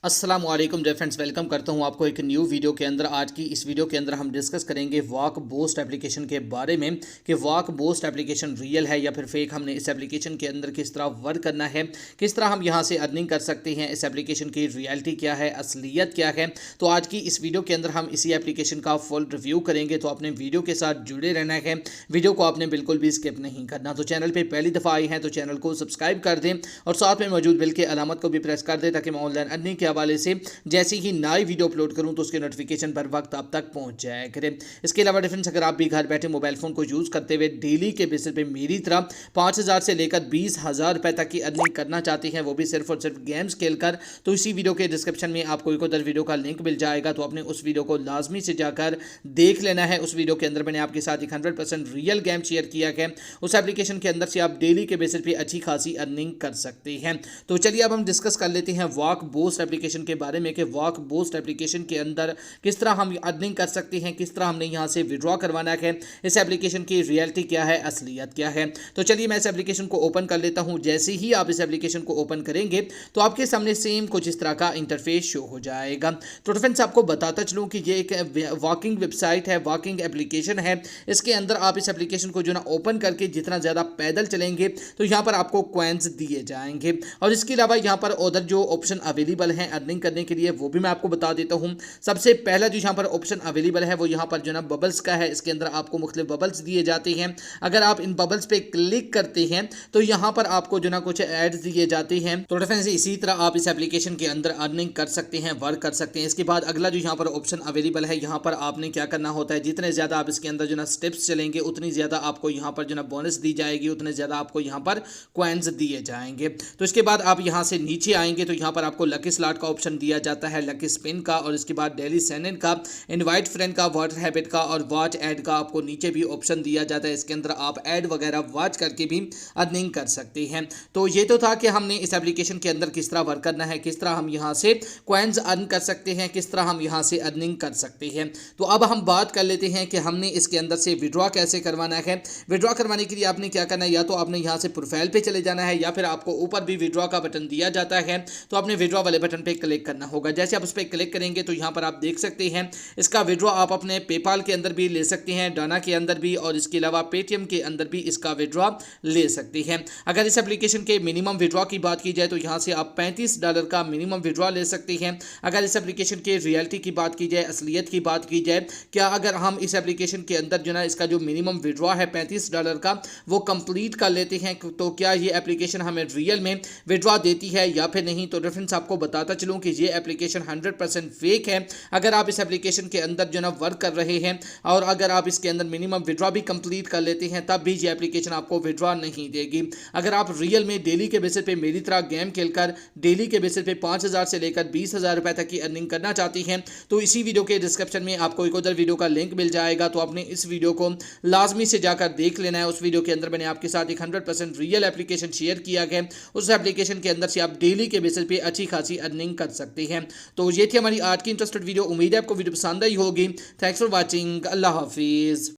अस्सलामुअलैकुम dear friends, welcome करता हूं आपको एक न्यू वीडियो के अंदर। आज की इस वीडियो के अंदर हम डिस्कस करेंगे वॉक बूस्ट एप्लीकेशन के बारे में कि वॉक बूस्ट एप्लीकेशन रियल है या फिर फेक। हमने इस एप्लीकेशन के अंदर किस तरह वर्क करना है, किस तरह हम यहां से अर्निंग कर सकते हैं, इस एप्लीकेशन की रियलिटी क्या है, असलियत क्या है। तो आज की इस वीडियो के अंदर हम इसी एप्लीकेशन का फुल रिव्यू करेंगे। तो अपने वीडियो के साथ जुड़े रहना है, वीडियो को आपने बिल्कुल भी स्किप नहीं करना। तो चैनल पर पहली दफ़ा आए हैं तो चैनल को सब्सक्राइब कर दें और साथ में मौजूद बिल के अलामत को भी प्रेस कर दें ताकि मैं ऑनलाइन अर्निंग के हवाले से जैसे ही नई वीडियो अपलोड करूं तो उसके नोटिफिकेशन पर वक्त आप तक पहुंच जाया करे। इसके अलावा डिफरेंस, अगर आप भी घर बैठे मोबाइल फोन को यूज करते हुए डेली के बेसिस पे मेरी तरह 5,000 से लेकर 20,000 रुपए तक की अर्निंग करना चाहते हैं, वो भी सिर्फ और सिर्फ गेम्स खेलकर, तो इसी वीडियो के डिस्क्रिप्शन में आपको एक उधर वीडियो का लिंक मिल जाएगा। तो आपने उस वीडियो को लाजमी से जाकर देख लेना है। उस वीडियो के अंदर मैंने आपके साथ एक 100% रियल गेम शेयर किया है। उस एप्लीकेशन के अंदर से आप डेली के बेसिस पे अच्छी खासी अर्निंग कर सकते हैं। तो चलिए अब हम डिस्कस कर लेते हैं वॉक बूस्ट एप्लीकेशन के बारे में कि वॉक बूस्ट एप्लीकेशन के अंदर किस तरह हम अर्निंग कर सकते हैं, किस तरह हमने यहां से विड्रॉ करवाना है, इस एप्लीकेशन की रियलिटी क्या है, असलियत क्या है। तो चलिए मैं इस एप्लीकेशन को ओपन कर लेता हूं। जैसे ही आप इस एप्लीकेशन को ओपन करेंगे तो आपके सामने सेम कुछ इस तरह का इंटरफेस शो हो जाएगा। तो फ्रेंड्स, आपको बताता चलूं कि ये एक वॉकिंग वेबसाइट है, वॉकिंग एप्लीकेशन है। इसके अंदर आप इस एप्लीकेशन को जो ना ओपन करके जितना ज़्यादा पैदल चलेंगे तो यहाँ पर आपको कॉइन्स दिए जाएंगे। और इसके अलावा यहाँ पर उधर जो ऑप्शन अवेलेबल हैं अर्निंग करने के लिए वो भी मैं आपको बता देता हूं। सबसे पहला जो यहां पर ऑप्शन अवेलेबल है वो यहां पर जो ना बबल्स का है। इसके अंदर आपको मुख्तलिफ बबल्स दिए जाते हैं। अगर आप इन बबल्स पे क्लिक करते हैं तो यहां पर आपको जो ना कुछ एड्स दिए जाते हैं। तो फ्रेंड्स, इसी तरह आप इस एप्लीकेशन के अंदर अर्निंग कर सकते हैं, वर्क कर सकते हैं। इसके बाद अगला जो यहां पर ऑप्शन अवेलेबल है, यहां पर आपने क्या करना होता है, जितने ज्यादा आप इसके अंदर जो ना स्टेप्स चलेंगे उतनी ज्यादा आपको यहां पर जो ना बोनस दी जाएगी, उतने ज्यादा आपको यहां पर कॉइन्स दिए जाएंगे। तो इसके बाद आप यहां से नीचे आएंगे तो यहां पर आपको लकी स्लॉट का ऑप्शन दिया जाता है, लकी स्पिन का, और इसके बाद डेली सेनेट का, इनवाइट फ्रेंड का, वाटर हैबिट का और वॉच ऐड का आपको नीचे भी ऑप्शन दिया जाता है। इसके अंदर आप ऐड वगैरह वॉच करके भी अर्निंग कर सकते हैं। तो ये तो था कि हमने इस एप्लीकेशन के अंदर किस तरह वर्क करना है, किस तरह हम यहां से कॉइन्स अर्न कर सकते हैं, किस तरह हम यहां से अर्निंग कर सकते हैं। तो अब हम बात कर लेते हैं कि हमने इसके अंदर से विड्रॉ कैसे करवाना है। विड्रॉ करवाने के लिए आपने क्या करना है, या तो आपने यहां से प्रोफाइल पे चले जाना है या फिर आपको ऊपर भी विड्रॉ का बटन दिया जाता है। तो आपने विड्रॉ वाले बटन पे क्लिक करना होगा। जैसे आप उस पर क्लिक करेंगे तो यहां पर आप देख सकते हैं इसका विड्रॉ आप अपने पेपाल के अंदर भी ले सकते हैं, डाना के अंदर भी, और इसके अलावा पेटीएम के अंदर भी इसका विड्रॉ ले सकते हैं। अगर इस एप्लीकेशन के मिनिमम विड्रॉ की बात की जाए तो यहां से आप $35 का मिनिमम विड्रॉ ले सकते हैं। अगर इस एप्लीकेशन के रियलिटी की बात की जाए, असलियत की बात की जाए, क्या अगर हम इस एप्लीकेशन के अंदर जो ना इसका जो मिनिमम विड्रॉ है $35 का वो कंप्लीट कर लेते हैं तो क्या ये एप्लीकेशन हमें रियल में विड्रॉ देती है या फिर नहीं। तो रेफरेंस आपको बताता चलूं कि ये एप्लीकेशन 100% फेक है। अगर आप इस एप्लीकेशन के अंदर जो ना वर्क कर रहे हैं और अगर आप इसके अंदर मिनिमम विड्रॉ भी कंप्लीट कर लेते हैं तब भी ये एप्लीकेशन आपको विड्रॉ नहीं देगी। अगर आप रियल में डेली के बेसिस पे मेरी तरह गेम खेलकर डेली के बेसिस पे 5,000 से लेकर 20,000 रुपए तक की अर्निंग करना चाहती हैं तो इसी वीडियो के डिस्क्रिप्शन में आपको एक उधर वीडियो का लिंक मिल जाएगा। तो आपने इस वीडियो को लाजमी से जाकर देख लेना है। उस वीडियो के अंदर मैंने आपके साथ एक 100% रियल एप्लीकेशन शेयर किया गया। उस एप्लीकेशन के अंदर से आप डेली के बेसिस पे अच्छी खासी अर्निंग कर सकते हैं। तो ये थी हमारी आज की इंटरेस्टेड वीडियो। उम्मीद है आपको वीडियो पसंद आई होगी। Thanks for watching. अल्लाह हाफिज़।